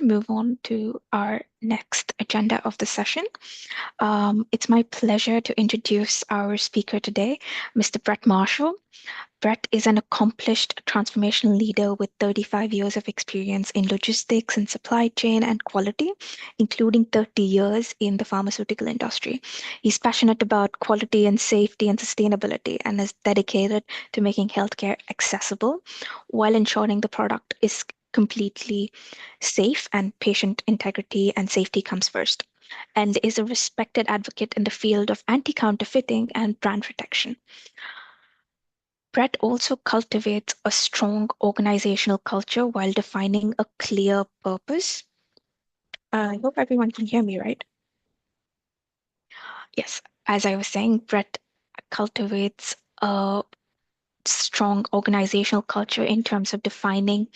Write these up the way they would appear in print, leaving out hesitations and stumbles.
to move on to our next agenda of the session. It's my pleasure to introduce our speaker today, Mr. Brett Marshall. Brett is an accomplished transformational leader with 35 years of experience in logistics and supply chain and quality, including 30 years in the pharmaceutical industry. He's passionate about quality and safety and sustainability and is dedicated to making healthcare accessible while ensuring the product is completely safe and patient integrity and safety comes first, and is a respected advocate in the field of anti-counterfeiting and brand protection. Brett also cultivates a strong organizational culture while defining a clear purpose. I hope everyone can hear me, right? Yes, as I was saying, Brett cultivates a strong organizational culture in terms of defining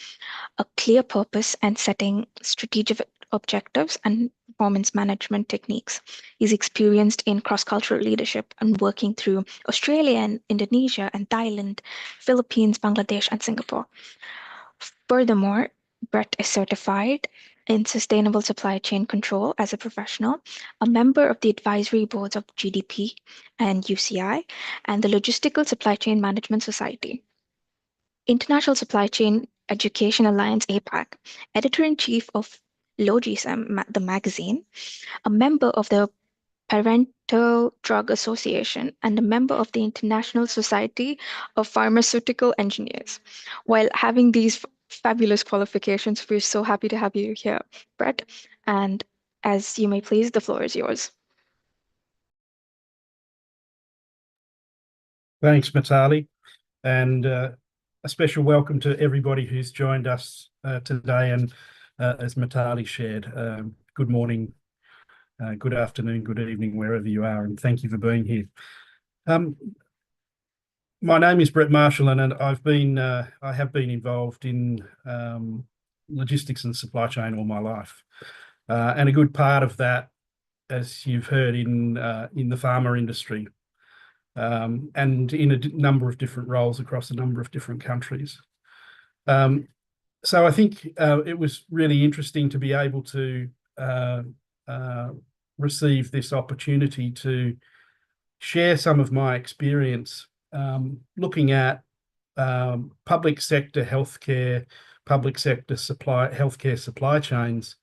a clear purpose and setting strategic objectives and performance management techniques. He's experienced in cross-cultural leadership and working through Australia and Indonesia and Thailand, Philippines, Bangladesh, and Singapore. Furthermore, Brett is certified in sustainable supply chain control as a professional, a member of the advisory boards of GDP and UCI, and the Logistical Supply Chain Management Society. International Supply Chain Education Alliance APAC, editor-in-chief of LOGISM, the magazine, a member of the Parental Drug Association, and a member of the International Society of Pharmaceutical Engineers. While having these fabulous qualifications, we're so happy to have you here, Brett. And as you may please, the floor is yours. Thanks, Mitali, and a special welcome to everybody who's joined us today. And as Mitali shared, good morning, good afternoon, good evening, wherever you are, and thank you for being here. My name is Brett Marshall, and I have been involved in logistics and supply chain all my life, and a good part of that, as you've heard, in the pharma industry. And in a number of different roles across a number of different countries. So I think it was really interesting to be able to receive this opportunity to share some of my experience looking at public sector healthcare, public sector healthcare supply chains,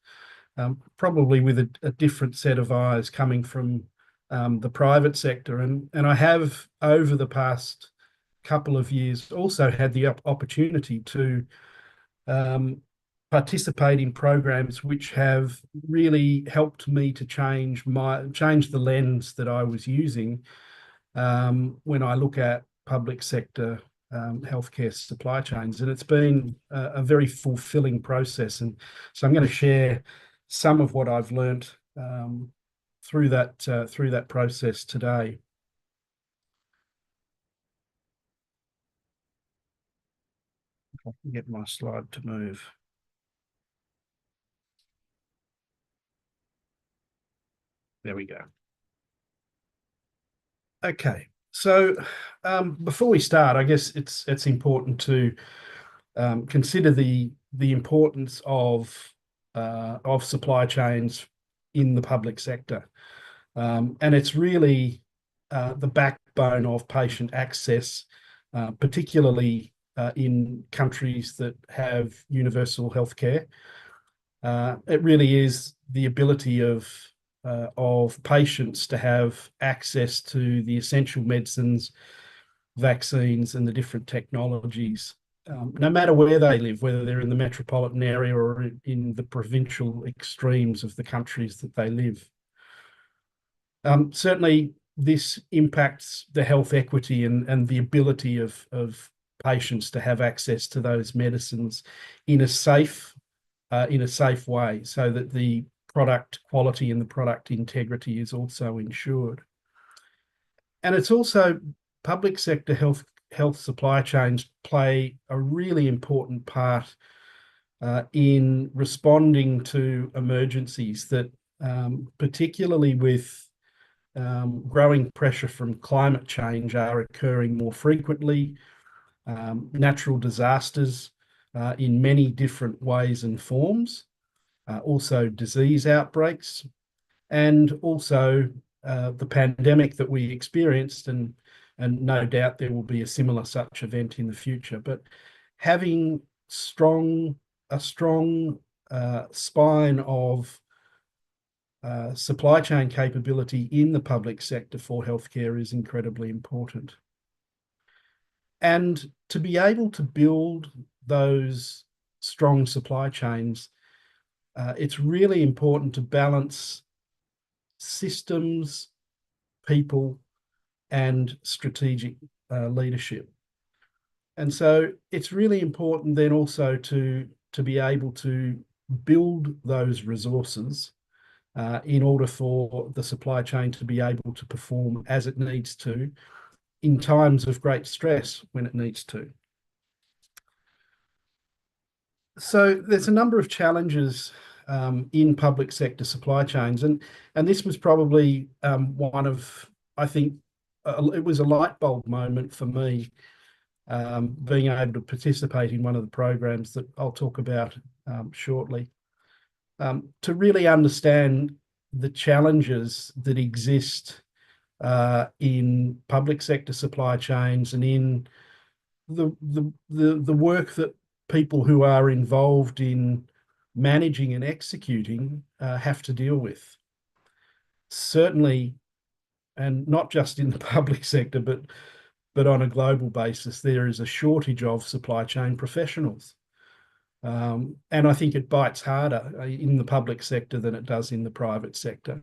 probably with a different set of eyes coming from the private sector. And I have, over the past couple of years, also had the opportunity to participate in programs which have really helped me to change the lens that I was using when I look at public sector healthcare supply chains. And it's been a very fulfilling process. And so I'm going to share some of what I've learnt through that process today. If I can get my slide to move. There we go. Okay, so before we start, I guess it's important to consider the importance of supply chains in the public sector. And it's really the backbone of patient access, particularly in countries that have universal healthcare. It really is the ability of patients to have access to the essential medicines, vaccines, and the different technologies, no matter where they live, whether they're in the metropolitan area or in the provincial extremes of the countries that they live. Certainly, this impacts the health equity and the ability of patients to have access to those medicines in a safe way, so that the product quality and the product integrity is also ensured. And it's also public sector health supply chains play a really important part in responding to emergencies that, particularly with growing pressure from climate change, are occurring more frequently. Natural disasters in many different ways and forms. also disease outbreaks, and also the pandemic that we experienced, and no doubt there will be a similar such event in the future. But having a strong spine of supply chain capability in the public sector for healthcare is incredibly important. And to be able to build those strong supply chains, it's really important to balance systems, people, and strategic leadership. And so it's really important then also to be able to build those resources in order for the supply chain to be able to perform as it needs to in times of great stress when it needs to. So there's a number of challenges in public sector supply chains, and this was probably one of, I think, it was a light bulb moment for me, being able to participate in one of the programs that I'll talk about shortly, to really understand the challenges that exist in public sector supply chains and in the work that people who are involved in managing and executing have to deal with. Certainly, and not just in the public sector, but on a global basis, there is a shortage of supply chain professionals. And I think it bites harder in the public sector than it does in the private sector.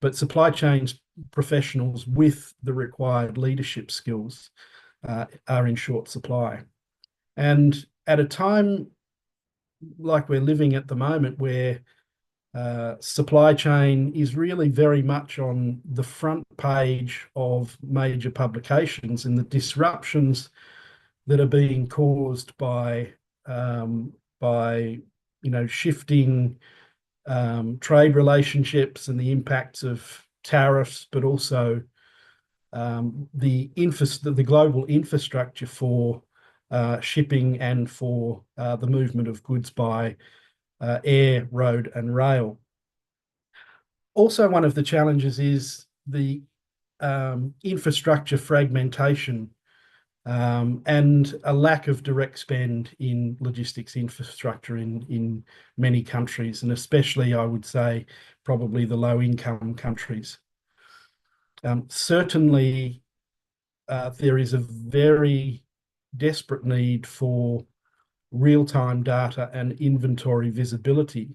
But supply chains professionals with the required leadership skills are in short supply. And at a time like we're living at the moment, where supply chain is really very much on the front page of major publications, and the disruptions that are being caused by shifting trade relationships and the impacts of tariffs, but also the global infrastructure for shipping and for the movement of goods by air, road, and rail. Also, one of the challenges is the infrastructure fragmentation and a lack of direct spend in logistics infrastructure in many countries, and especially, I would say, probably the low-income countries. Certainly, there is a very desperate need for real-time data and inventory visibility.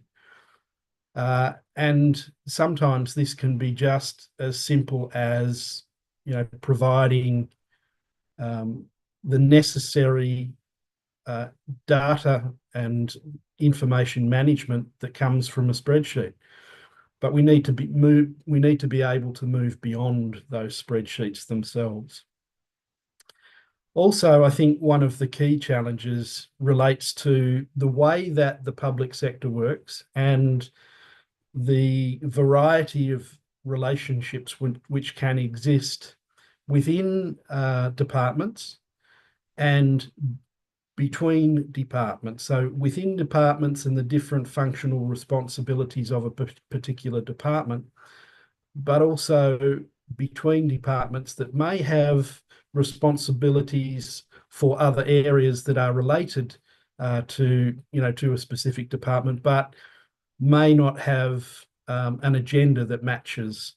And sometimes this can be just as simple as, providing the necessary data and information management that comes from a spreadsheet. But we need to be able to move beyond those spreadsheets themselves. Also, I think one of the key challenges relates to the way that the public sector works and the variety of relationships which can exist within departments and between departments. So within departments and the different functional responsibilities of a particular department, but also between departments that may have responsibilities for other areas that are related to a specific department, but may not have an agenda that matches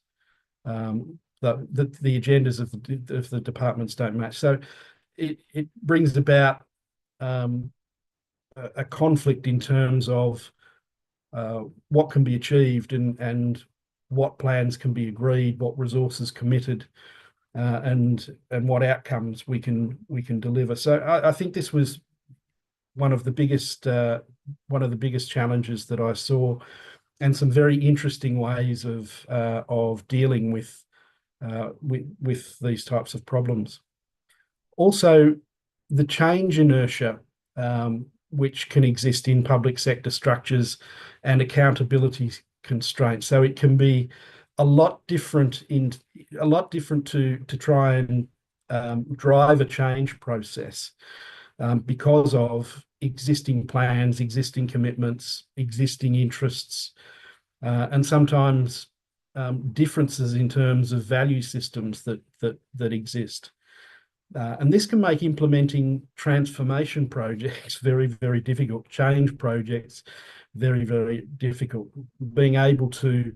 the agendas of the departments don't match. So it brings about a conflict in terms of what can be achieved and what plans can be agreed, what resources committed, and what outcomes we can deliver. So I think this was one of the biggest challenges that I saw, and some very interesting ways of dealing with these types of problems. Also, the change inertia which can exist in public sector structures and accountability constraints. So it can be a lot different to try and drive a change process. because of existing plans, existing commitments, existing interests, and sometimes differences in terms of value systems that exist. And this can make implementing transformation projects very, very difficult, change projects very, very difficult. Being able to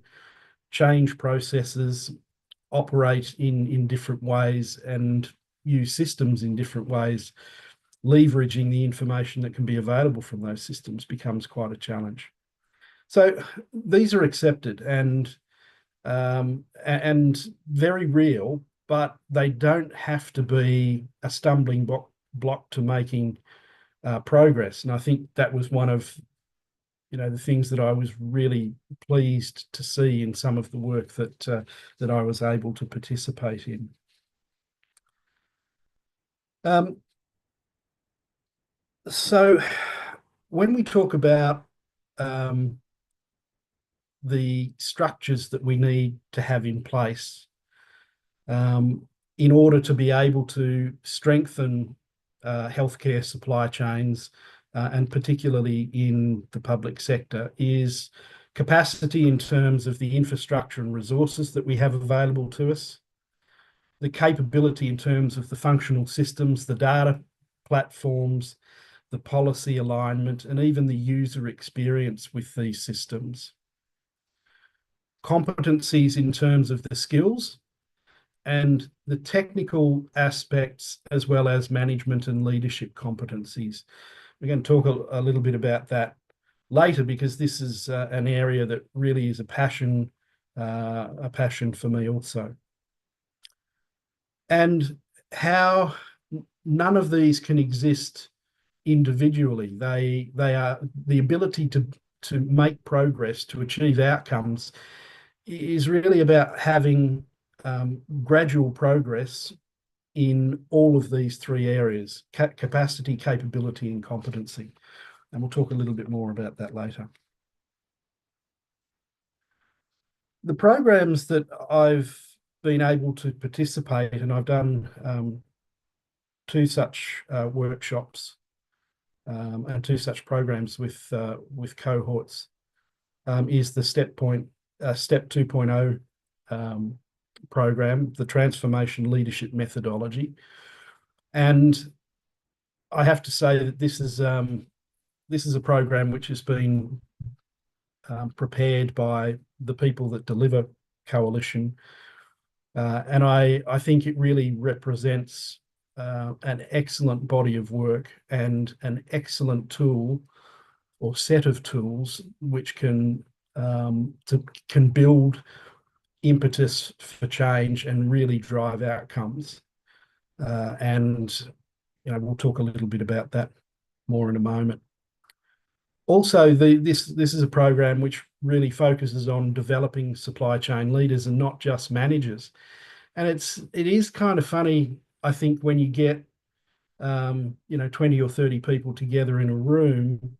change processes, operate in different ways, and use systems in different ways, leveraging the information that can be available from those systems becomes quite a challenge. So these are accepted and very real, but they don't have to be a stumbling block to making progress. And I think that was one of the things that I was really pleased to see in some of the work that I was able to participate in. Um, so when we talk about the structures that we need to have in place um, in order to be able to strengthen healthcare supply chains, and particularly in the public sector, is capacity in terms of the infrastructure and resources that we have available to us, the capability in terms of the functional systems, the data platforms, the policy alignment, and even the user experience with these systems. Competencies in terms of the skills and the technical aspects, as well as management and leadership competencies. We're going to talk a little bit about that later, because this is an area that really is a passion for me also. And how none of these can exist individually. They are the ability to make progress, to achieve outcomes, is really about having gradual progress in all of these three areas: capacity, capability, and competency. And we'll talk a little bit more about that later. The programs that I've been able to participate in, and I've done two such workshops and two such programs with cohorts, is the Step 2.0 program, the Transformation Leadership Methodology. And I have to say that this is a program which has been prepared by the people that deliver Coalition. And I think it really represents an excellent body of work and an excellent tool or set of tools which can build impetus for change and really drive outcomes. And we'll talk a little bit about that more in a moment. Also, this is a program which really focuses on developing supply chain leaders and not just managers. And it is kind of funny, I think, when you get 20 or 30 people together in a room,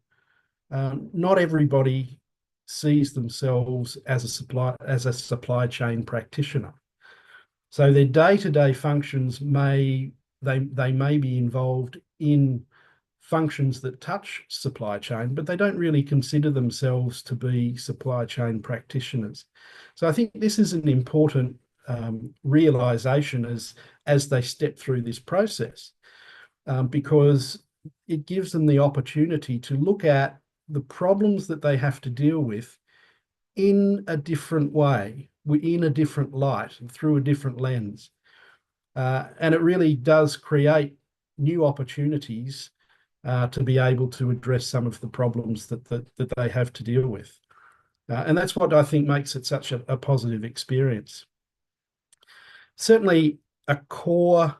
not everybody sees themselves as a supply chain practitioner. So their day-to-day functions may be involved in functions that touch supply chain, but they don't really consider themselves to be supply chain practitioners. So I think this is an important realization as they step through this process, because it gives them the opportunity to look at the problems that they have to deal with in a different way, in a different light, and through a different lens. And it really does create new opportunities to be able to address some of the problems that they have to deal with. And that's what I think makes it such a positive experience. Certainly, a core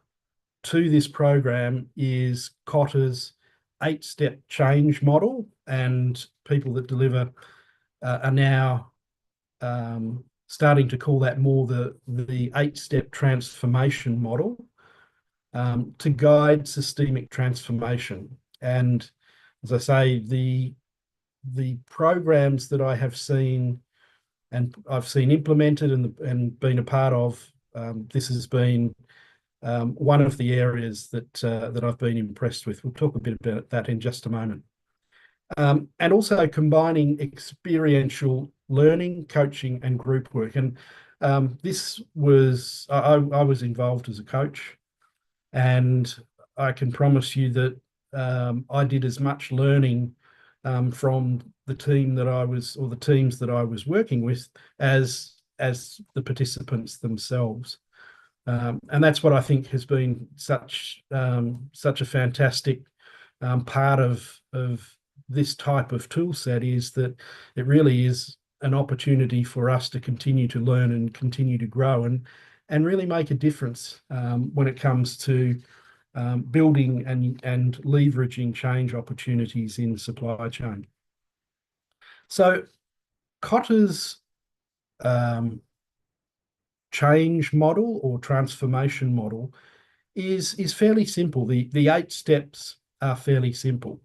to this program is Kotter's 8-step change model, and people that deliver are now starting to call that more the 8-step transformation model to guide systemic transformation. And as I say, the programs that I have seen and I've seen implemented and been a part of, this has been one of the areas that I've been impressed with. We'll talk a bit about that in just a moment. And also combining experiential learning, coaching, and group work. And this was I was involved as a coach, and I can promise you that I did as much learning from the team that I was, or the teams that I was working with, as the participants themselves. And that's what I think has been such a fantastic part of this type of tool set, is that it really is an opportunity for us to continue to learn and continue to grow and really make a difference when it comes to building and leveraging change opportunities in supply chain. So Kotter's change model or transformation model is fairly simple. The 8 steps are fairly simple.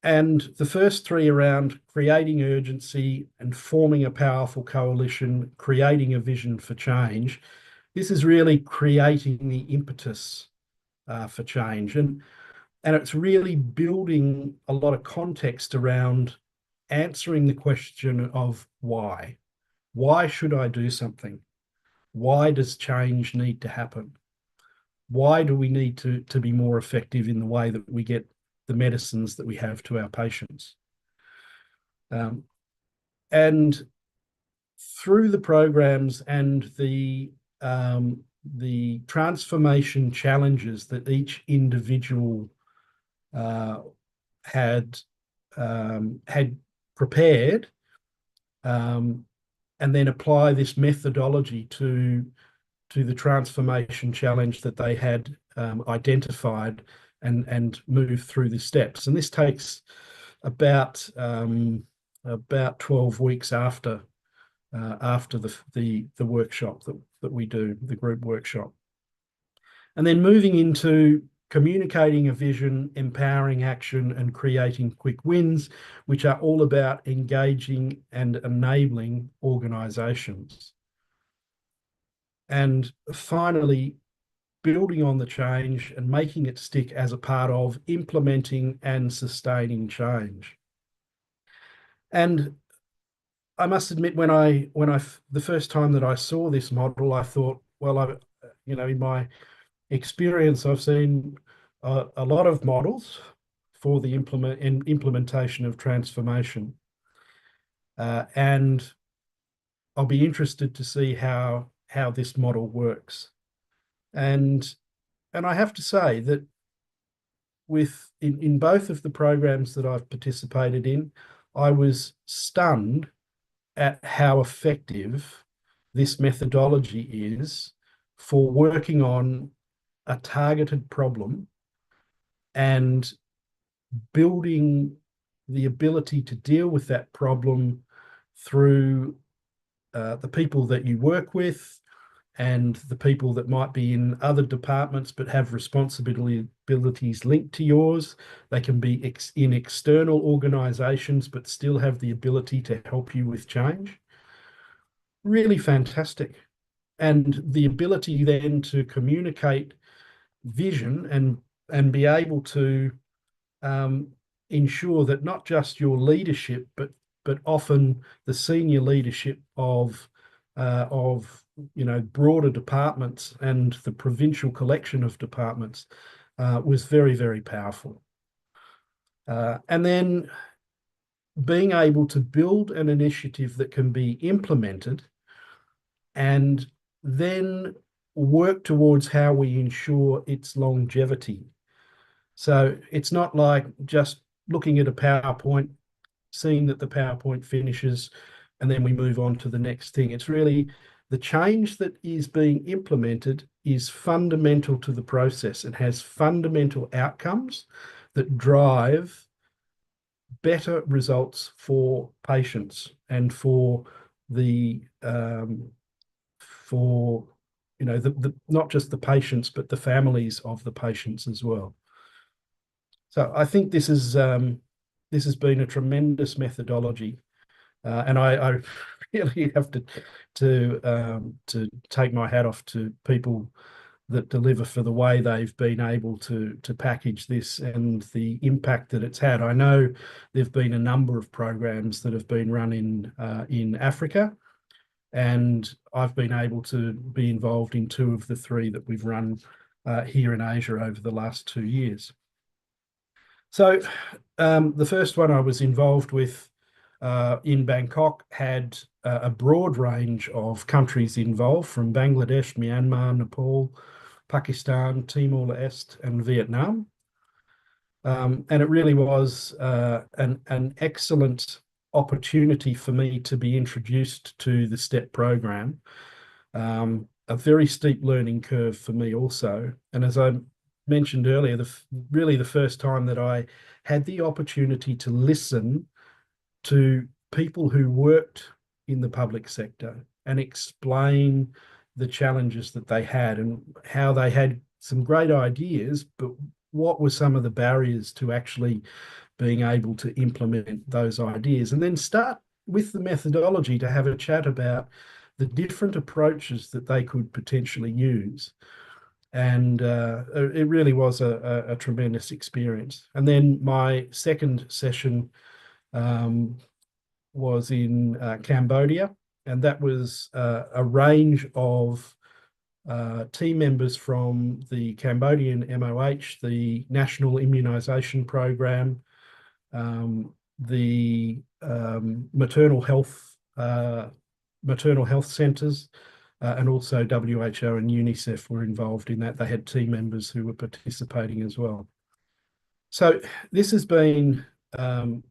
And the first 3 around creating urgency and forming a powerful coalition, creating a vision for change. This is really creating the impetus for change. And it's really building a lot of context around answering the question of why. Why should I do something? Why does change need to happen? Why do we need to be more effective in the way that we get the medicines that we have to our patients? And through the programs and the transformation challenges that each individual had prepared, and then apply this methodology to the transformation challenge that they had identified, and move through the steps. And this takes about 12 weeks after the workshop that we do, the group workshop. And then moving into communicating a vision, empowering action, and creating quick wins, which are all about engaging and enabling organisations. And finally, building on the change and making it stick as a part of implementing and sustaining change. And I must admit, when I the first time that I saw this model, I thought, well, in my experience, I've seen a lot of models for the implementation of transformation, and I'll be interested to see how this model works. And I have to say that in both of the programs that I've participated in, I was stunned at how effective this methodology is for working on a targeted problem and building the ability to deal with that problem through the people that you work with and the people that might be in other departments but have responsibilities linked to yours. They can be in external organisations but still have the ability to help you with change. Really fantastic. And the ability then to communicate vision and be able to ensure that not just your leadership, but often the senior leadership of broader departments and the provincial collection of departments was very, very powerful. And then being able to build an initiative that can be implemented and then work towards how we ensure its longevity. So it's not like just looking at a PowerPoint, seeing that the PowerPoint finishes, and then we move on to the next thing. It's really the change that is being implemented is fundamental to the process. It has fundamental outcomes that drive better results for patients and for the not just the patients, but the families of the patients as well. So I think this has been a tremendous methodology, and I really have to take my hat off to people that deliver for the way they've been able to package this and the impact that it's had. I know there've been a number of programs that have been run in Africa, and I've been able to be involved in two of the three that we've run here in Asia over the last 2 years. So the first one I was involved with in Bangkok had a broad range of countries involved, from Bangladesh, Myanmar, Nepal, Pakistan, Timor-Leste, and Vietnam. And it really was an excellent opportunity for me to be introduced to the STEP program. A very steep learning curve for me also. And as I mentioned earlier, really the first time that I had the opportunity to listen to people who worked in the public sector and explain the challenges that they had and how they had some great ideas, but what were some of the barriers to actually being able to implement those ideas, and then start with the methodology to have a chat about the different approaches that they could potentially use. And it really was a tremendous experience. And then my second session was in Cambodia, and that was a range of team members from the Cambodian MOH, the National Immunisation Program, the maternal health centres, and also WHO and UNICEF were involved in that. They had team members who were participating as well. So this has been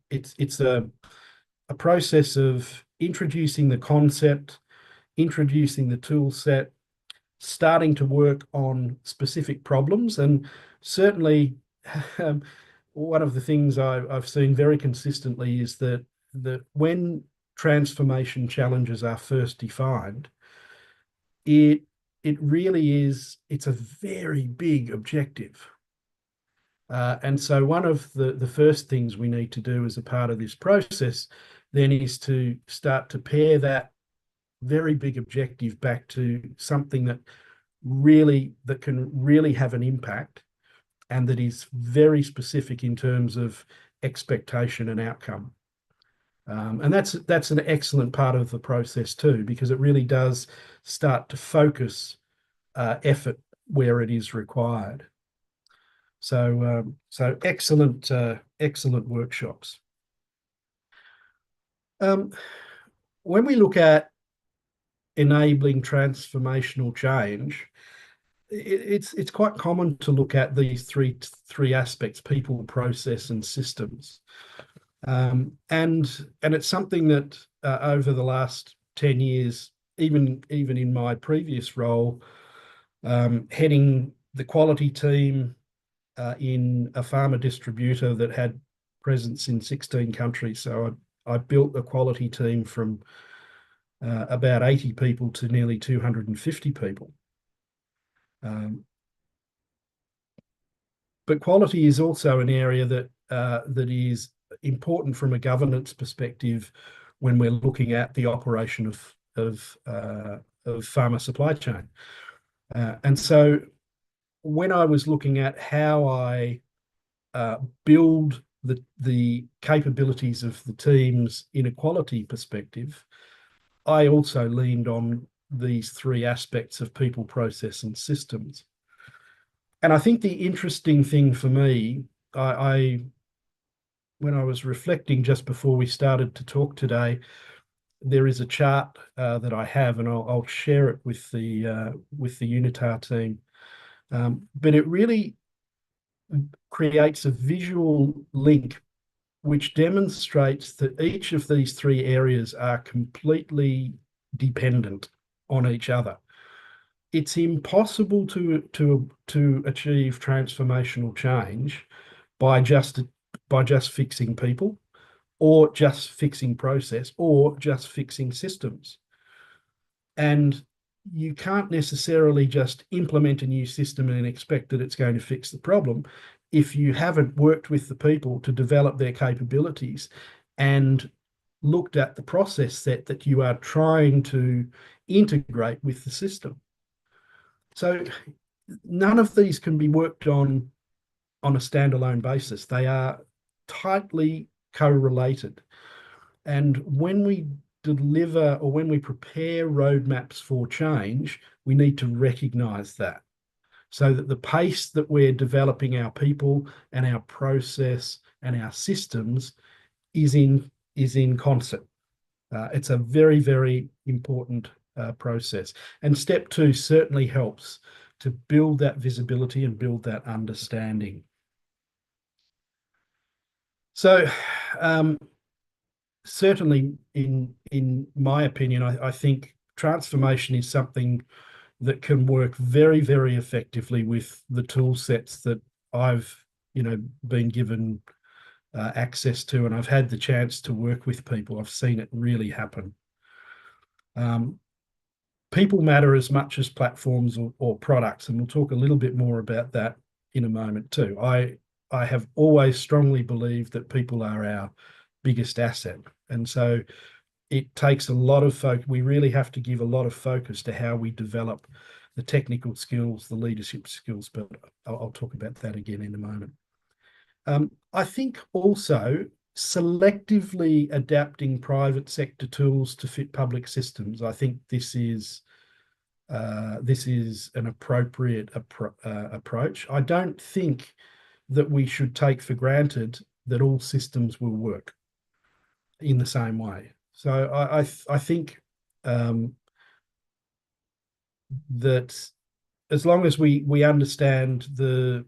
it's a process of introducing the concept, introducing the tool set, starting to work on specific problems. And certainly one of the things I've seen very consistently is that when transformation challenges are first defined, it really is, it's a very big objective. And so one of the first things we need to do as a part of this process then is to start to pair that very big objective back to something that can really have an impact and that is very specific in terms of expectation and outcome. And that's an excellent part of the process too, because it really does start to focus effort where it is required. So excellent workshops. When we look at enabling transformational change, it's quite common to look at these three aspects: people, process, and systems. And it's something that over the last 10 years, even in my previous role, heading the quality team in a pharma distributor that had presence in 16 countries. So I built a quality team from about 80 people to nearly 250 people. But quality is also an area that is important from a governance perspective when we're looking at the operation of pharma supply chain. And so when I was looking at how I build the capabilities of the teams in a quality perspective, I also leaned on these three aspects of people, process, and systems. And I think the interesting thing for me, when I was reflecting just before we started to talk today, there is a chart that I have, and I'll share it with the UNITAR team. But it really creates a visual link which demonstrates that each of these three areas are completely dependent on each other. It's impossible to achieve transformational change by just fixing people, or just fixing process, or just fixing systems. And you can't necessarily just implement a new system and expect that it's going to fix the problem if you haven't worked with the people to develop their capabilities and looked at the process set that you are trying to integrate with the system. So none of these can be worked on a standalone basis. They are tightly correlated. And when we deliver or when we prepare roadmaps for change, we need to recognize that so that the pace that we're developing our people and our process and our systems is in concert. It's a very, very important process. And step two certainly helps to build that visibility and build that understanding. So, um, certainly, in my opinion, I think transformation is something that can work very, very effectively with the tool sets that I've, been given access to, and I've had the chance to work with people. I've seen it really happen. Um, People matter as much as platforms or products, and we'll talk a little bit more about that in a moment too. I have always strongly believed that people are our biggest asset, and so it takes a lot of focus. We really have to give a lot of focus to how we develop the technical skills, the leadership skills, but I'll talk about that again in a moment. I think also selectively adapting private sector tools to fit public systems. I think this is an appropriate approach. I don't think that we should take for granted that all systems will work in the same way. So I think um, that as long as we understand the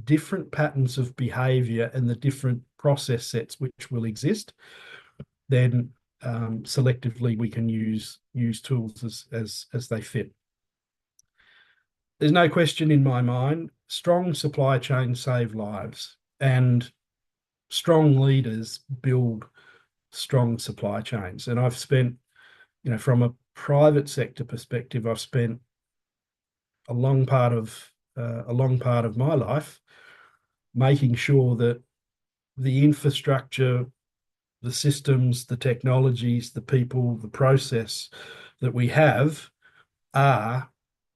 different patterns of behavior and the different process sets which will exist, then selectively we can use tools as they fit. There's no question in my mind, strong supply chains save lives, and strong leaders build strong supply chains. And I've spent, from a private sector perspective, I've spent a long part of my life making sure that the infrastructure, the systems, the technologies, the people, the process that we have are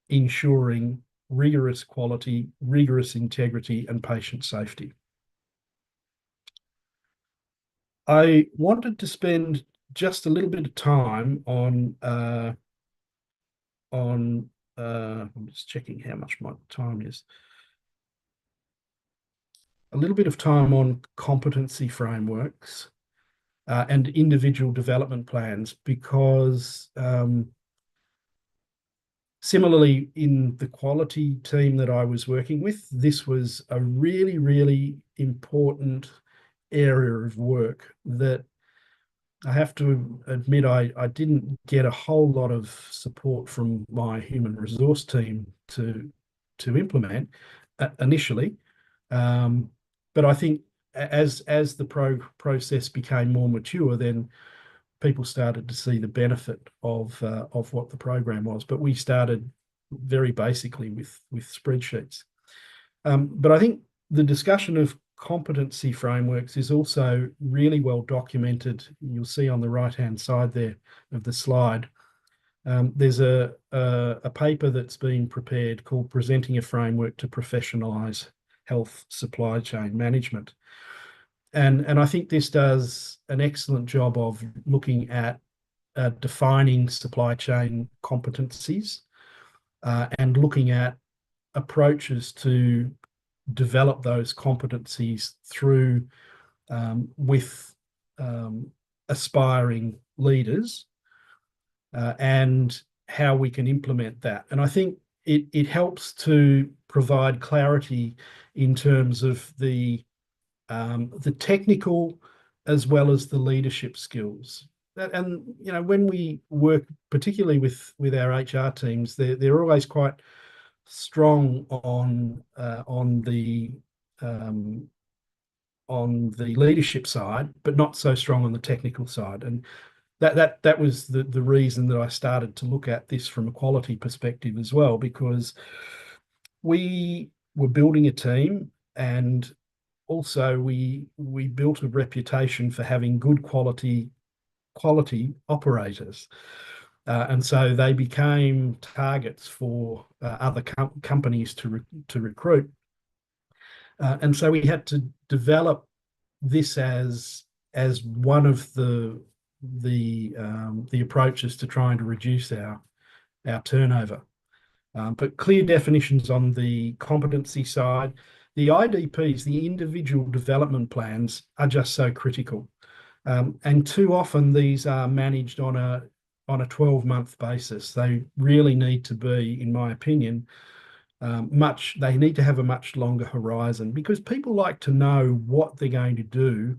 ensuring rigorous quality, rigorous integrity, and patient safety. I wanted to spend just a little bit of time on I'm just checking how much my time is. A little bit of time on competency frameworks and individual development plans, because similarly in the quality team that I was working with, this was a really, really important area of work that I have to admit I didn't get a whole lot of support from my human resource team to implement initially. Um, but I think as the process became more mature, then people started to see the benefit of what the program was. But we started very basically with spreadsheets. But I think the discussion of competency frameworks is also really well documented. You'll see on the right-hand side there of the slide. There's a paper that's been prepared called Presenting a Framework to Professionalise Health Supply Chain Management. And I think this does an excellent job of looking at defining supply chain competencies and looking at approaches to develop those competencies through with aspiring leaders and how we can implement that. And I think it helps to provide clarity in terms of the technical as well as the leadership skills. And when we work particularly with our HR teams, they're always quite strong um, on the leadership side, but not so strong on the technical side. And that was the reason that I started to look at this from a quality perspective as well, because we were building a team, and also we built a reputation for having good quality operators. And so they became targets for other companies to recruit. And so we had to develop this as one of the approaches to trying to reduce our turnover. But clear definitions on the competency side. The IDPs, the individual development plans, are just so critical. And too often these are managed on a 12-month basis. They really need to be, in my opinion, they need to have a much longer horizon, because people like to know what they're going to do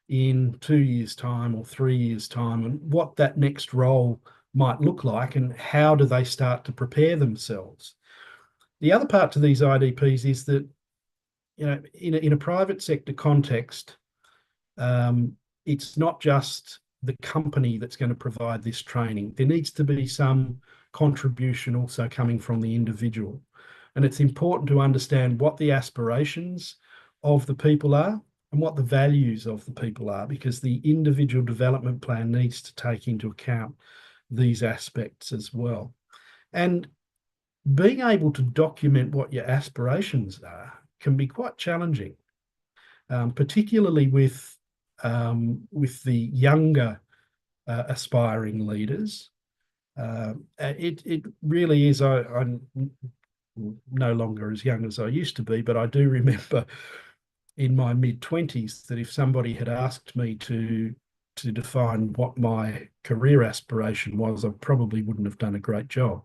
in 2 years' time or 3 years' time, and what that next role might look like, and how do they start to prepare themselves. The other part to these IDPs is that, in a private sector context, um, it's not just the company that's going to provide this training. There needs to be some contribution also coming from the individual. And it's important to understand what the aspirations of the people are and what the values of the people are, because the individual development plan needs to take into account these aspects as well. And being able to document what your aspirations are can be quite challenging, particularly with the younger aspiring leaders. It really is. I'm no longer as young as I used to be, but I do remember in my mid-20s that if somebody had asked me to define what my career aspiration was, I probably wouldn't have done a great job.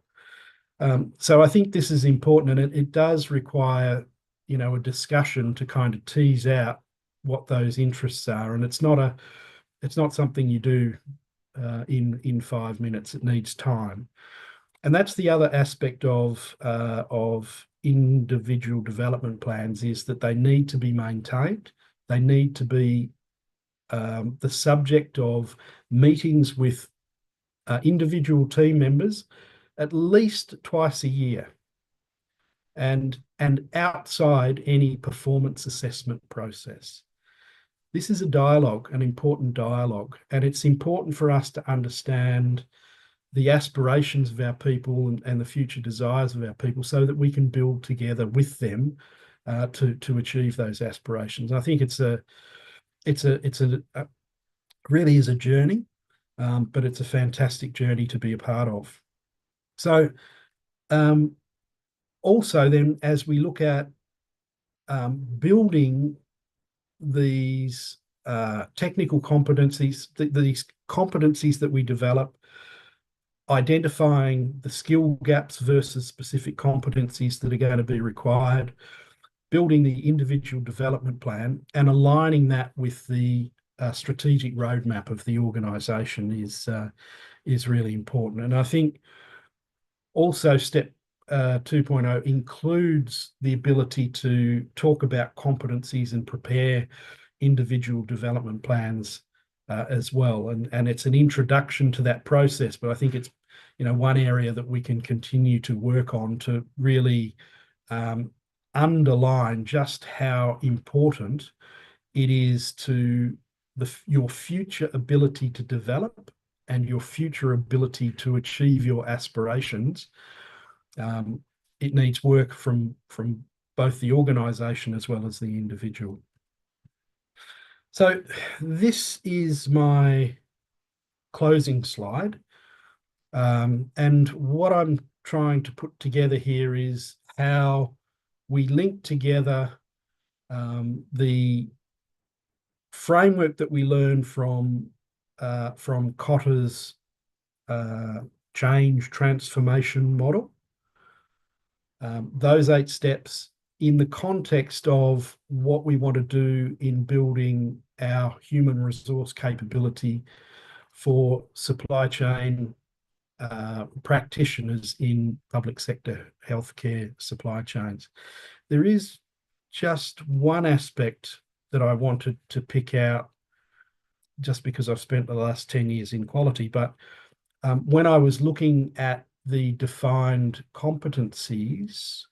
So I think this is important, and it does require, a discussion to kind of tease out what those interests are, and it's not something you do in 5 minutes. It needs time, and that's the other aspect of individual development plans, is that they need to be maintained. They need to be the subject of meetings with individual team members at least twice a year, and outside any performance assessment process. This is a dialogue, an important dialogue, and it's important for us to understand the aspirations of our people and the future desires of our people, so that we can build together with them to achieve those aspirations. I think it's a really is a journey, but it's a fantastic journey to be a part of. So um, also then, as we look at building these technical competencies, these competencies that we develop, identifying the skill gaps versus specific competencies that are going to be required, building the individual development plan, and aligning that with the strategic roadmap of the organisation is really important. And I think also step 2.0 includes the ability to talk about competencies and prepare individual development plans as well. And it's an introduction to that process, but I think it's one area that we can continue to work on to really underline just how important it is to your future ability to develop and your future ability to achieve your aspirations. It needs work from both the organisation as well as the individual. So this is my closing slide. And what I'm trying to put together here is how we link together the framework that we learn from Kotter's change transformation model, those 8 steps, in the context of what we want to do in building our human resource capability for supply chain practitioners in public sector healthcare supply chains. There is just one aspect that I wanted to pick out, just because I've spent the last 10 years in quality, but when I was looking at the defined competencies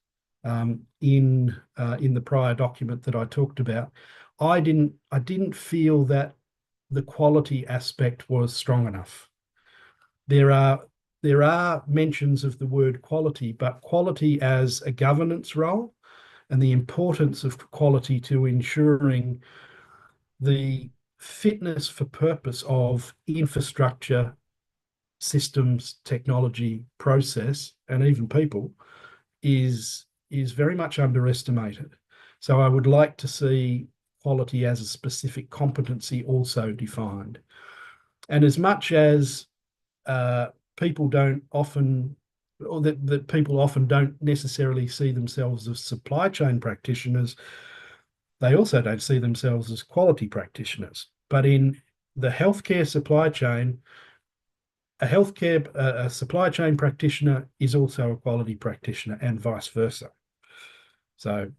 in the prior document that I talked about, I didn't feel that the quality aspect was strong enough. There are there are mentions of the word quality, but quality as a governance role and the importance of quality to ensuring the fitness for purpose of infrastructure, systems, technology, process, and even people is very much underestimated. So I would like to see quality as a specific competency also defined. And as much as uh, people don't often, or that people often don't necessarily see themselves as supply chain practitioners, they also don't see themselves as quality practitioners. But in the healthcare supply chain, a supply chain practitioner is also a quality practitioner and vice versa. So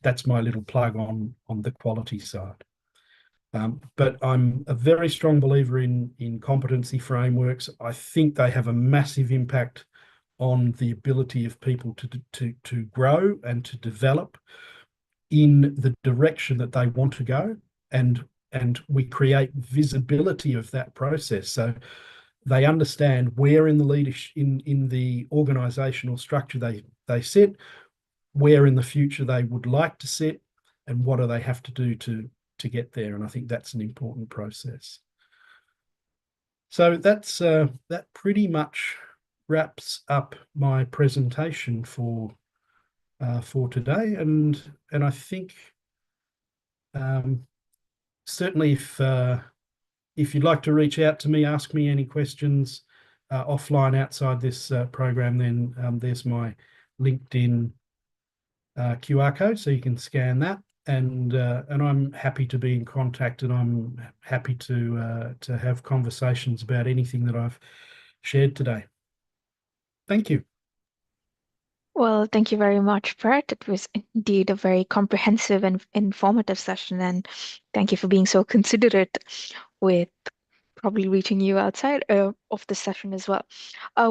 that's my little plug on the quality side. But I'm a very strong believer in competency frameworks. I think they have a massive impact on the ability of people to grow and to develop in the direction that they want to go, and we create visibility of that process. So they understand where in the leadership in the organizational structure they sit, where in the future they would like to sit, and what do they have to do to get there. And I think that's an important process. So that pretty much wraps up my presentation for today. And I think um, certainly if you'd like to reach out to me, ask me any questions offline outside this program, then there's my LinkedIn QR code, so you can scan that. And I'm happy to be in contact, and I'm happy to have conversations about anything that I've shared today. Thank you. Well, thank you very much, Brett. It was indeed a very comprehensive and informative session, and thank you for being so considerate with probably reaching you outside of the session as well.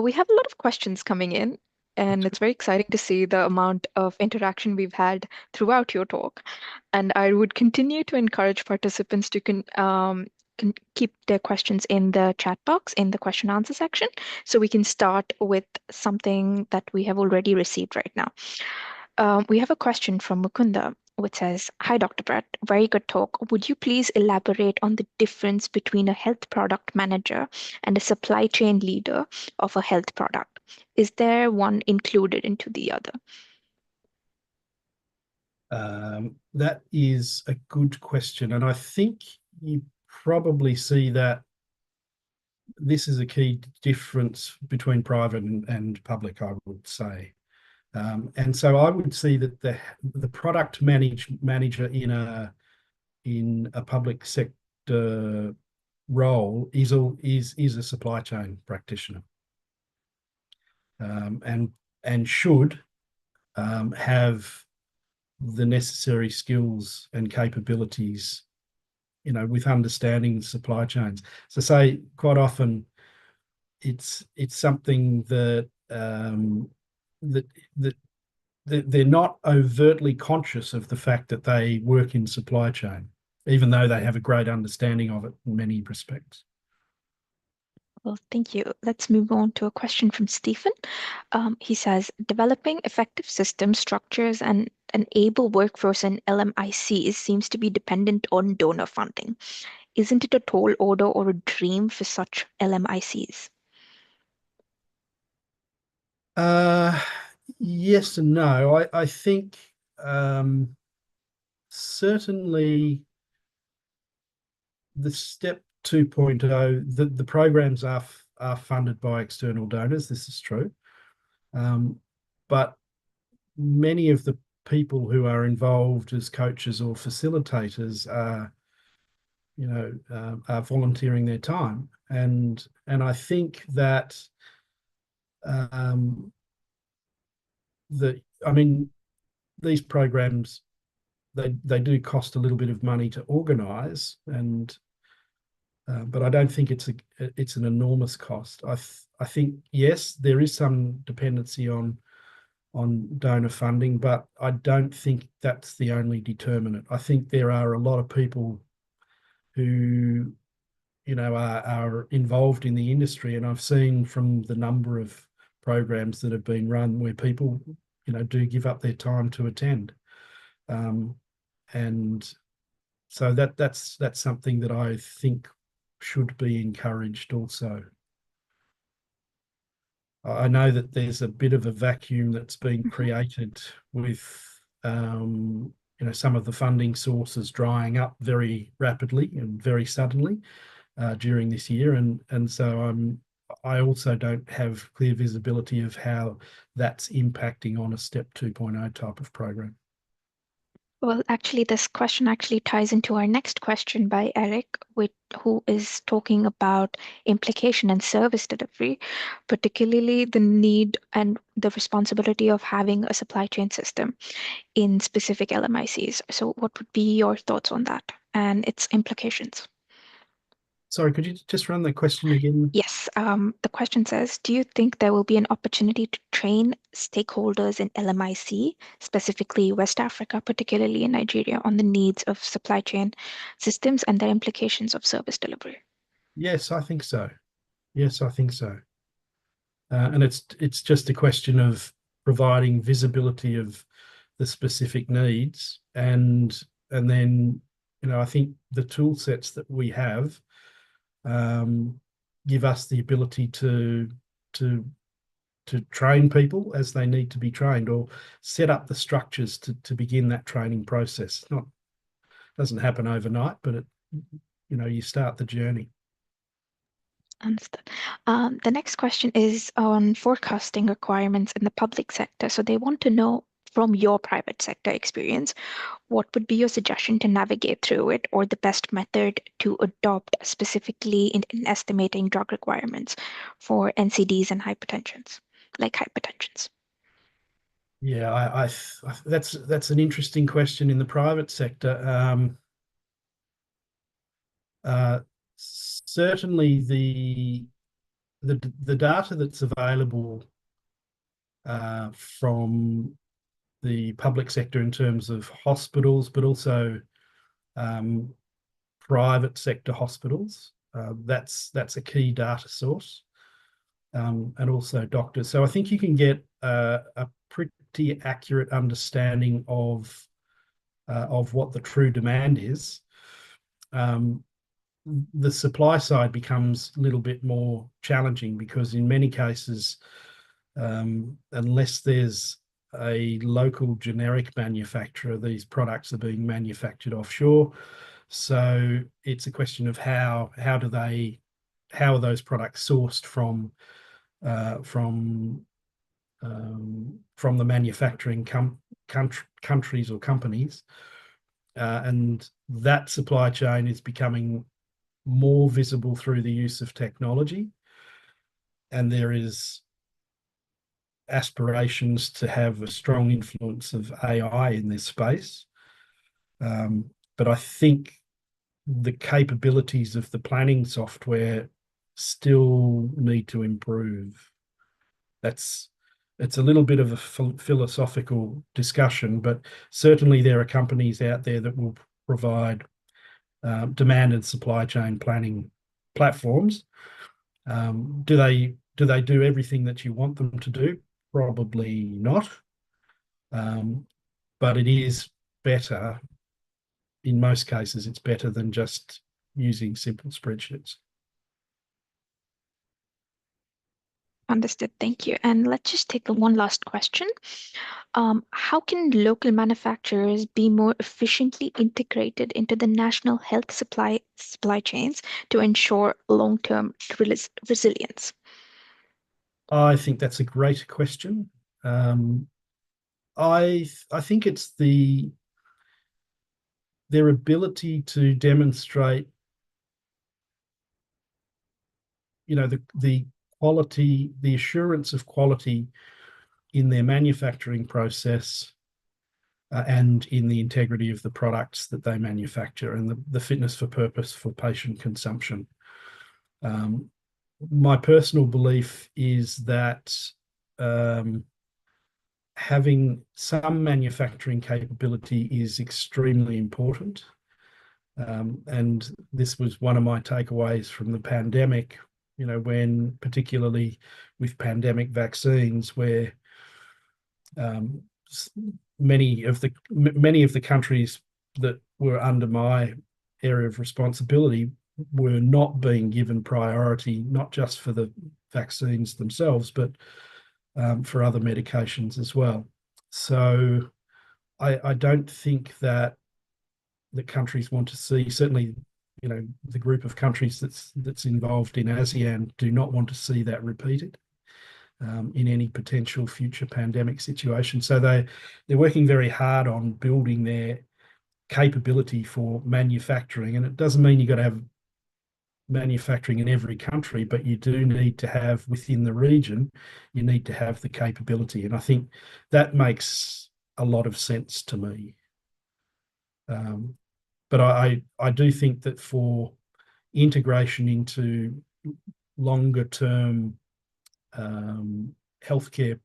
We have a lot of questions coming in, and That's it's very exciting to see the amount of interaction we've had throughout your talk. And I would continue to encourage participants to can keep their questions in the chat box in the question answer section, so we can start with something that we have already received right now. We have a question from Mukunda, which says, "Hi, Dr. Brett. Very good talk. Would you please elaborate on the difference between a health product manager and a supply chain leader of a health product? Is there one included into the other?" That is a good question. And I think you probably see that this is a key difference between private and public, I would say. And so I would see that the product manager in a public sector role is a supply chain practitioner, and should have the necessary skills and capabilities, with understanding supply chains. So say quite often it's something that that they're not overtly conscious of the fact that they work in supply chain, even though they have a great understanding of it in many respects. Well, thank you. Let's move on to a question from Stephen. He says, "Developing effective system structures and an able workforce in LMICs seems to be dependent on donor funding. Isn't it a tall order or a dream for such LMICs?" Uh, yes and no. I think certainly the step 2.0, the programs are funded by external donors. This is true. But many of the people who are involved as coaches or facilitators are volunteering their time, and I think that um, I mean, these programs, they do cost a little bit of money to organise, and but I don't think it's an enormous cost. I think yes, there is some dependency on donor funding, but I don't think that's the only determinant. I think there are a lot of people who are involved in the industry, and I've seen from the number of programs that have been run where people, do give up their time to attend, and so that's something that I think should be encouraged also. I know that there's a bit of a vacuum that's been Mhm. created with some of the funding sources drying up very rapidly and very suddenly during this year, and so I also don't have clear visibility of how that's impacting on a Step 2.0 type of program. Well, actually, this question actually ties into our next question by Eric, who is talking about implication and service delivery, particularly the need and the responsibility of having a supply chain system in specific LMICs. So, what would be your thoughts on that and its implications? Sorry, could you just run the question again? Yes, the question says, do you think there will be an opportunity to train stakeholders in LMIC, specifically West Africa, particularly in Nigeria, on the needs of supply chain systems and their implications of service delivery? Yes, I think so. Yes, I think so. And it's just a question of providing visibility of the specific needs, and then I think the tool sets that we have um, give us the ability to to train people as they need to be trained, or set up the structures to begin that training process. Not Doesn't happen overnight, but you start the journey. Understood. The next question is on forecasting requirements in the public sector. So they want to know from your private sector experience, what would be your suggestion to navigate through it, or the best method to adopt specifically in estimating drug requirements for NCDs and hypertensions, like hypertensions? Yeah, that's an interesting question in the private sector. Certainly, the data that's available from the public sector in terms of hospitals, but also um, private sector hospitals, that's a key data source, and also doctors. So I think you can get a pretty accurate understanding of what the true demand is. Um, the supply side becomes a little bit more challenging because in many cases, unless there's a local generic manufacturer, these products are being manufactured offshore. So it's a question of how are those products sourced uh, from from the manufacturing countries or companies, and that supply chain is becoming more visible through the use of technology, and there is aspirations to have a strong influence of AI in this space. But I think the capabilities of the planning software still need to improve. That's It's a little bit of a philosophical discussion, but certainly there are companies out there that will provide demand and supply chain planning platforms. Do they do everything that you want them to do? Probably not. Um, but it is better. In most cases, it's better than just using simple spreadsheets. Understood. Thank you. And let's just take one last question. How can local manufacturers be more efficiently integrated into the national health supply chains to ensure long-term resilience? I think that's a great question. Um, I think it's their ability to demonstrate, the quality, the assurance of quality in their manufacturing process, and in the integrity of the products that they manufacture, and the fitness for purpose for patient consumption. Um, my personal belief is that um, having some manufacturing capability is extremely important. And this was one of my takeaways from the pandemic, when particularly with pandemic vaccines, where um, many of the countries that were under my area of responsibility were not being given priority, not just for the vaccines themselves, but for other medications as well. So I don't think that the countries want to see, certainly, the group of countries that's involved in ASEAN do not want to see that repeated in any potential future pandemic situation. So they're working very hard on building their capability for manufacturing. And it doesn't mean you've got to have manufacturing in every country, but you do need to have within the region, you need to have the capability. And I think that makes a lot of sense to me. But I do think that for integration into longer term healthcare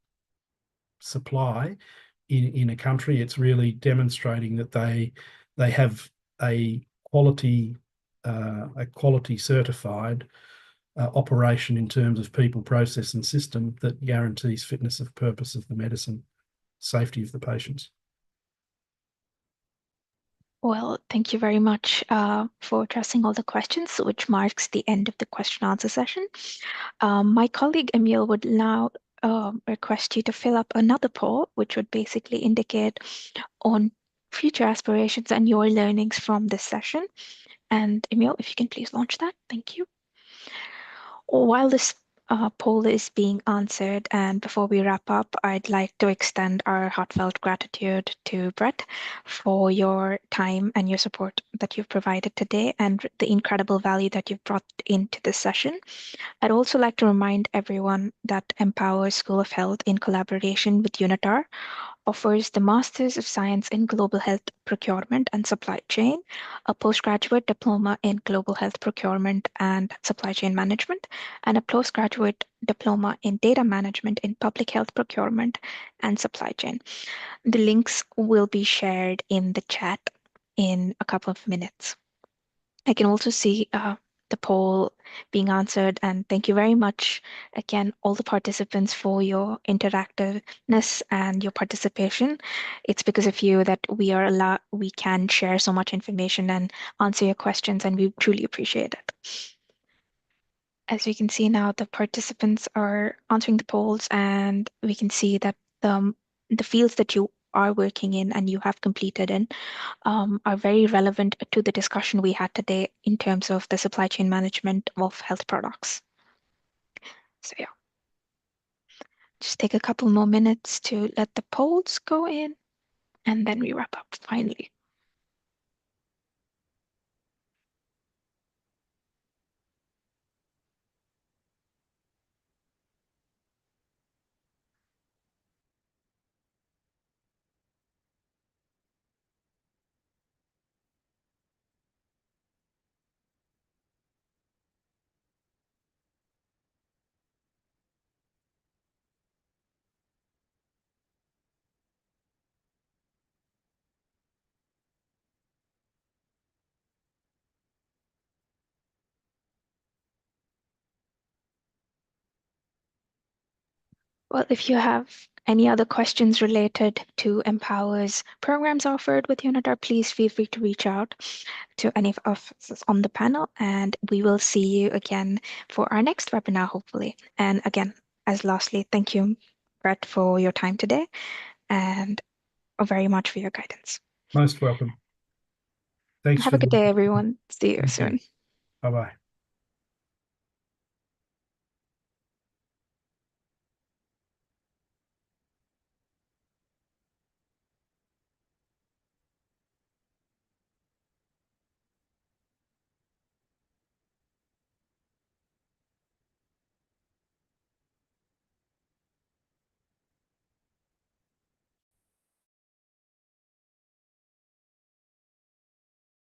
supply in a country, it's really demonstrating that they have a quality certified operation in terms of people, process, and system that guarantees fitness of purpose of the medicine, safety of the patients. Well, thank you very much for addressing all the questions, which marks the end of the question answer session. My colleague Emil would now request you to fill up another poll, which would basically indicate on future aspirations and your learnings from this session. And Emil, if you can please launch that. Thank you. While this poll is being answered, and before we wrap up, I'd like to extend our heartfelt gratitude to Brett for your time and your support that you've provided today and the incredible value that you've brought into this session. I'd also like to remind everyone that Empower School of Health, in collaboration with UNITAR, offers the Masters of Science in Global Health Procurement and Supply Chain, a postgraduate diploma in Global Health Procurement and Supply Chain Management, and a postgraduate diploma in Data Management in Public Health Procurement and Supply Chain. The links will be shared in the chat in a couple of minutes. I can also see the poll being answered, and thank you very much again, all the participants, for your interactiveness and your participation. It's because of you that we can share so much information and answer your questions, and we truly appreciate it. As we can see now, the participants are answering the polls, and we can see that the fields that you are working in and you have completed in are very relevant to the discussion we had today in terms of the supply chain management of health products. So yeah, just take a couple more minutes to let the polls go in, and then we wrap up finally. Well, if you have any other questions related to Empower's programs offered with UNITAR, please feel free to reach out to any of us on the panel, and we will see you again for our next webinar, hopefully. And again, as lastly, thank you, Brett, for your time today, and very much for your guidance. Most welcome. Thanks Have for a good day, everyone. See you soon. Bye bye.